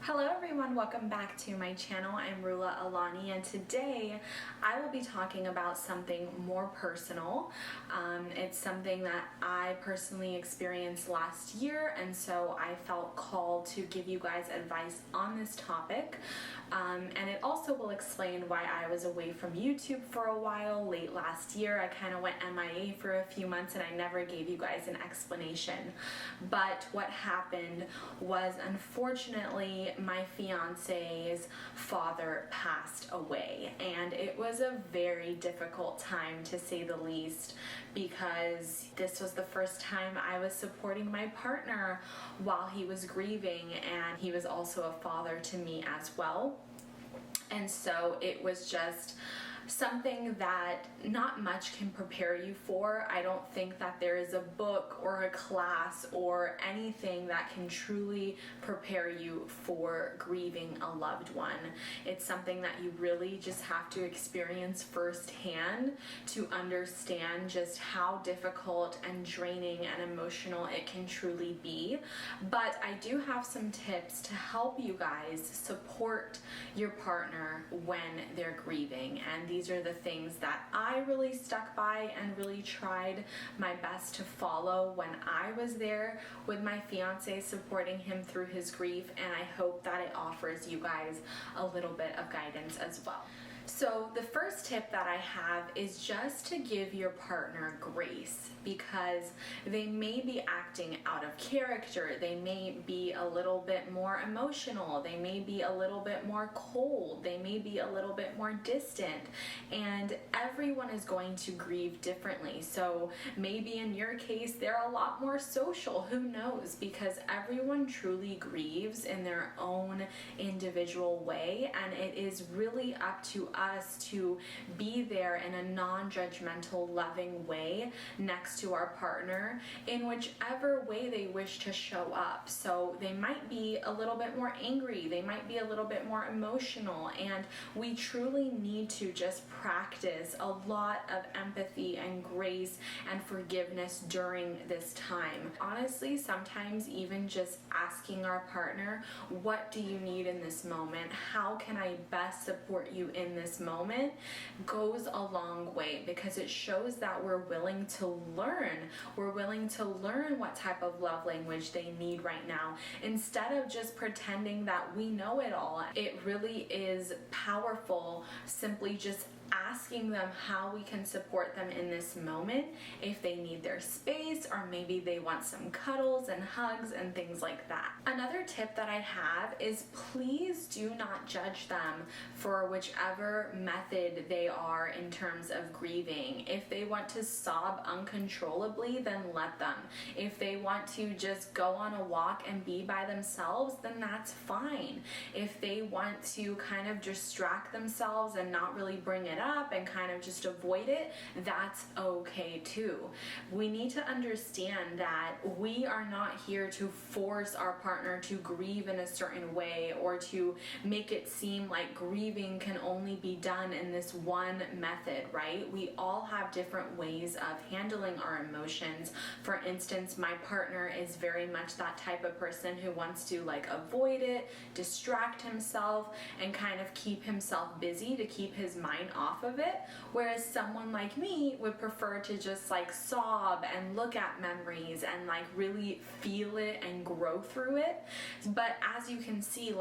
Hello everyone, welcome back to my channel. I'm Rula Alani, and today I will be talking about something more personal. It's something that I personally experienced last year, and so I felt called to give you guys advice on this topic. And it also will explain why I was away from YouTube for a while late last year. I kind of went MIA for a few months and I never gave you guys an explanation. But what happened was, unfortunately, my fiance's father passed away, and it was a very difficult time, to say the least, because this was the first time I was supporting my partner while he was grieving, and he was also a father to me as well. And so it was just something that not much can prepare you for. I don't think that there is a book or a class or anything that can truly prepare you for grieving a loved one. It's something that you really just have to experience firsthand to understand just how difficult and draining and emotional it can truly be. But I do have some tips to help you guys support your partner when they're grieving, and these are the things that I really stuck by and really tried my best to follow when I was there with my fiance, supporting him through his grief, and I hope that it offers you guys a little bit of guidance as well. So the first tip that I have is just to give your partner grace, because they may be acting out of character. They may be a little bit more emotional. They may be a little bit more cold. They may be a little bit more distant, and everyone is going to grieve differently. So maybe in your case, they're a lot more social. Who knows? Because everyone truly grieves in their own individual way, and it is really up to us to be there in a non-judgmental, loving way next to our partner in whichever way they wish to show up. So they might be a little bit more angry, they might be a little bit more emotional, and we truly need to just practice a lot of empathy and grace and forgiveness during this time. Honestly, sometimes even just asking our partner, what do you need in this moment? How can I best support you in this moment, goes a long way, because it shows that we're willing to learn. We're willing to learn what type of love language they need right now, instead of just pretending that we know it all. It really is powerful simply just asking them how we can support them in this moment, if they need their space, or maybe they want some cuddles and hugs and things like that. Another tip that I have is, please do not judge them for whichever method they are in terms of grieving. If they want to sob uncontrollably, then let them. If they want to just go on a walk and be by themselves, then that's fine. If they want to kind of distract themselves and not really bring it up and kind of just avoid it, that's okay too. We need to understand that we are not here to force our partner to grieve in a certain way, or to make it seem like grieving can only be done in this one method, right? We all have different ways of handling our emotions. For instance, my partner is very much that type of person who wants to avoid it, distract himself, and kind of keep himself busy to keep his mind off of it, whereas someone like me would prefer to just sob and look at memories and really feel it and grow through it. But as you can see,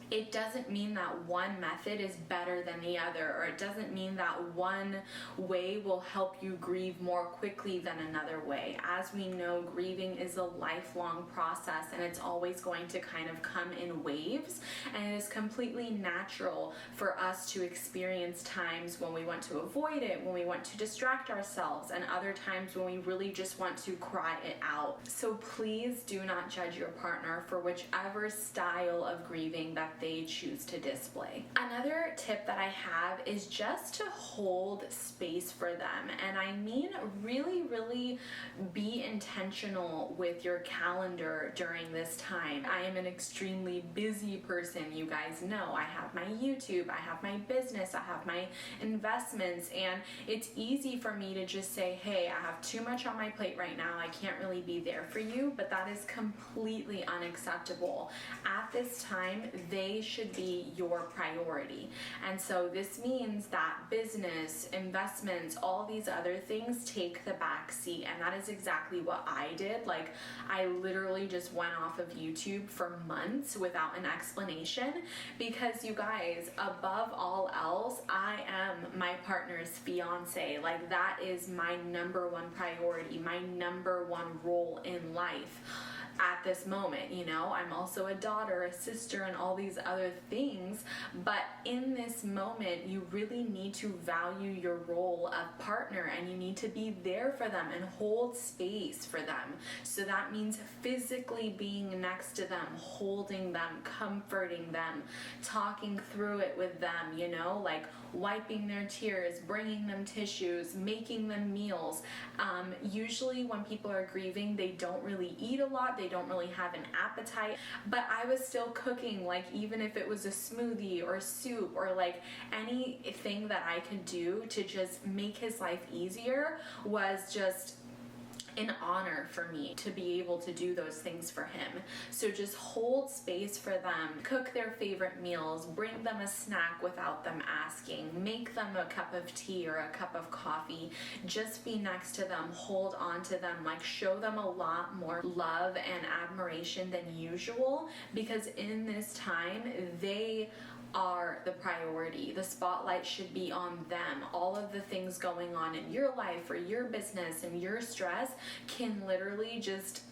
it doesn't mean that one method is better than the other, or it doesn't mean that one way will help you grieve more quickly than another way. As we know, grieving is a lifelong process, and it's always going to kind of come in waves, and it is completely natural for us to experience times when we want to avoid it, when we want to distract ourselves, and other times when we really just want to cry it out. So please do not judge your partner for whichever style of grieving that they choose to display. Another tip that I have is just to hold space for them. And I mean really be intentional with your calendar during this time. I am an extremely busy person, you guys know. I have my YouTube, I have my business, I have my investments, and it's easy for me to just say, hey, I have too much on my plate right now, I can't really be there for you, but that is completely unacceptable. At this time, they should be your priority. And so this means that business, investments, all these other things take the back seat, and that is exactly what I did. Like, I literally just went off of YouTube for months without an explanation, because you guys, above all else, I am my partner's fiance. Like, that is my number one priority, my number one role in life at this moment. You know, I'm also a daughter, a sister, and all these other things, but in this moment you really need to value your role of partner, and you need to be there for them and hold space for them. So that means physically being next to them, holding them, comforting them, talking through it with them, you know, like wiping their tears, bringing them tissues, making them meals. Usually when people are grieving, they don't really eat a lot, they don't really have an appetite, but I was still cooking, like even if it was a smoothie or soup or like anything that I could do to just make his life easier was just an honor for me to be able to do those things for him. So just hold space for them, cook their favorite meals, bring them a snack without them asking, make them a cup of tea or a cup of coffee, just be next to them, hold on to them, like show them a lot more love and admiration than usual, because in this time they are the priority. The spotlight should be on them. All of the things going on in your life or your business and your stress can literally just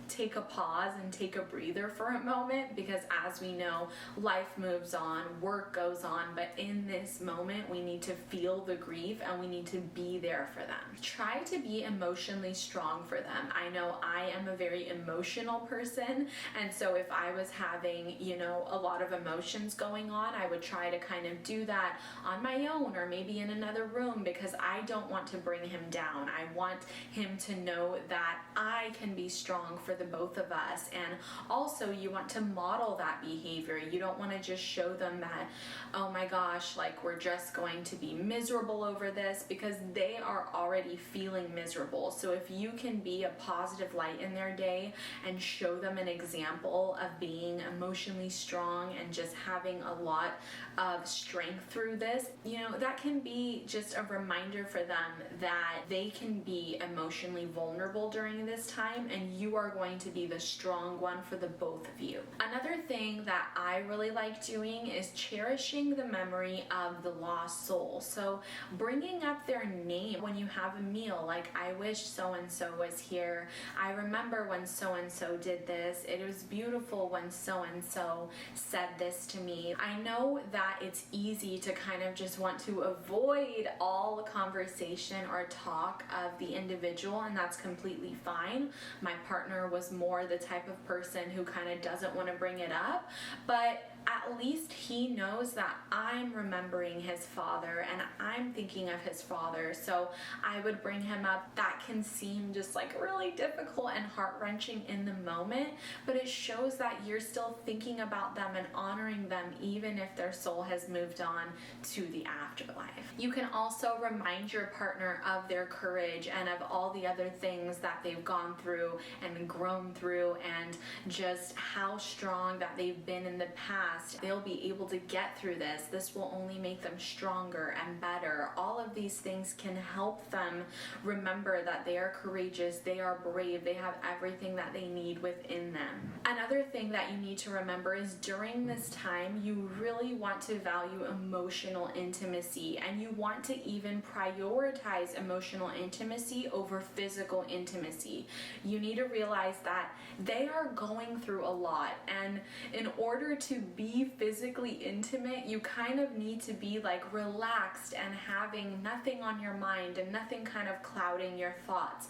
take a pause and take a breather for a moment, because as we know, life moves on, work goes on, but in this moment we need to feel the grief and we need to be there for them. Try to be emotionally strong for them. I know I am a very emotional person, and so if I was having, you know, a lot of emotions going on, I would try to kind of do that on my own or maybe in another room, because I don't want to bring him down. I want him to know that I can be strong for the both of us. And also, you want to model that behavior. You don't want to just show them that, oh my gosh, like we're just going to be miserable over this, because they are already feeling miserable. So if you can be a positive light in their day and show them an example of being emotionally strong and just having a lot of strength through this, you know, that can be just a reminder for them that they can be emotionally vulnerable during this time, and you are going to be the strong one for the both of you. Another thing that I really like doing is cherishing the memory of the lost soul. So bringing up their name when you have a meal, like, I wish so-and-so was here. I remember when so-and-so did this. It was beautiful when so-and-so said this to me. I know that it's easy to kind of just want to avoid all conversation or talk of the individual, and that's completely fine. My partner was more the type of person who kind of doesn't want to bring it up, but at least he knows that I'm remembering his father and I'm thinking of his father. So I would bring him up. That can seem just like really difficult and heart-wrenching in the moment, but it shows that you're still thinking about them and honoring them even if their soul has moved on to the afterlife. You can also remind your partner of their courage and of all the other things that they've gone through and grown through, and just how strong that they've been in the past. They'll be able to get through this. This will only make them stronger and better. All of these things can help them remember that they are courageous, they are brave, they have everything that they need within them. Another thing that you need to remember is during this time, you really want to value emotional intimacy, and you want to even prioritize emotional intimacy over physical intimacy. You need to realize that they are going through a lot, and in order to be physically intimate, you kind of need to be like relaxed and having nothing on your mind and nothing kind of clouding your thoughts.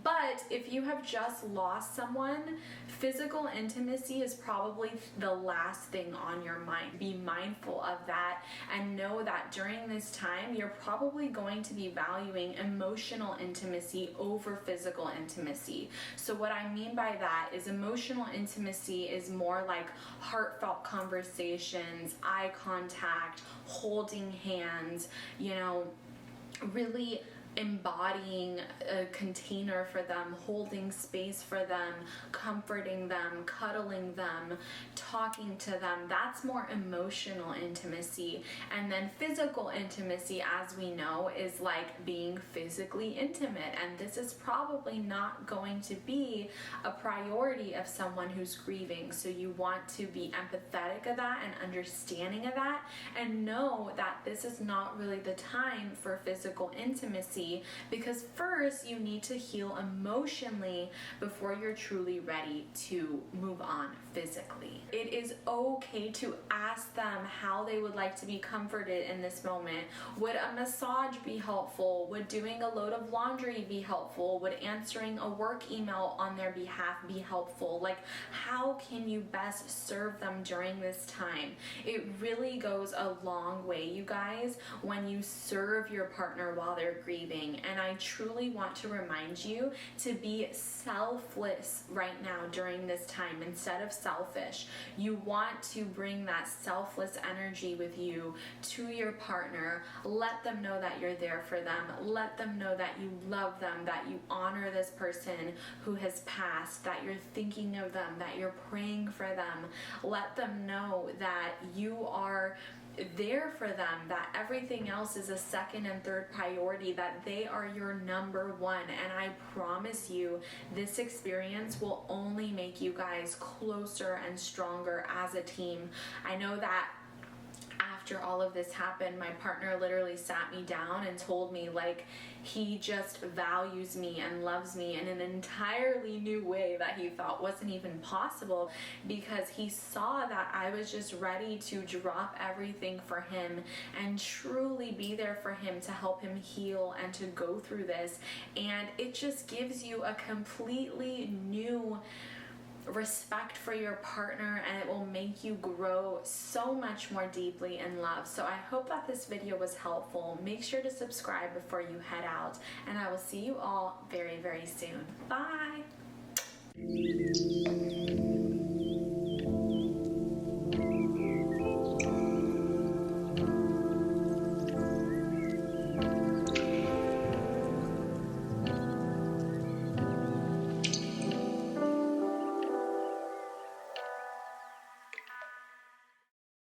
But if you have just lost someone, physical intimacy is probably the last thing on your mind. Be mindful of that and know that during this time, you're probably going to be valuing emotional intimacy over physical intimacy. So what I mean by that is emotional intimacy is more like heartfelt conversations, eye contact, holding hands, really embodying a container for them, holding space for them, comforting them, cuddling them, talking to them. That's more emotional intimacy. And then physical intimacy, as we know, is like being physically intimate. And this is probably not going to be a priority of someone who's grieving. So you want to be empathetic of that and understanding of that, and know that this is not really the time for physical intimacy, because first you need to heal emotionally before you're truly ready to move on physically. It is okay to ask them how they would like to be comforted in this moment. Would a massage be helpful? Would doing a load of laundry be helpful? Would answering a work email on their behalf be helpful? Like, how can you best serve them during this time? It really goes a long way, you guys, when you serve your partner while they're grieving. And I truly want to remind you to be selfless right now during this time instead of selfish. You want to bring that selfless energy with you to your partner. Let them know that you're there for them. Let them know that you love them, that you honor this person who has passed, that you're thinking of them, that you're praying for them. Let them know that you are there for them, that everything else is a second and third priority, that they are your number one. And I promise you, this experience will only make you guys closer and stronger as a team. I know that after all of this happened, my partner literally sat me down and told me, like, he just values me and loves me in an entirely new way that he thought wasn't even possible, because he saw that I was just ready to drop everything for him and truly be there for him to help him heal and to go through this. And it just gives you a completely new respect for your partner, and it will make you grow so much more deeply in love. So I hope that this video was helpful. Make sure to subscribe before you head out, and I will see you all very, very soon. Bye!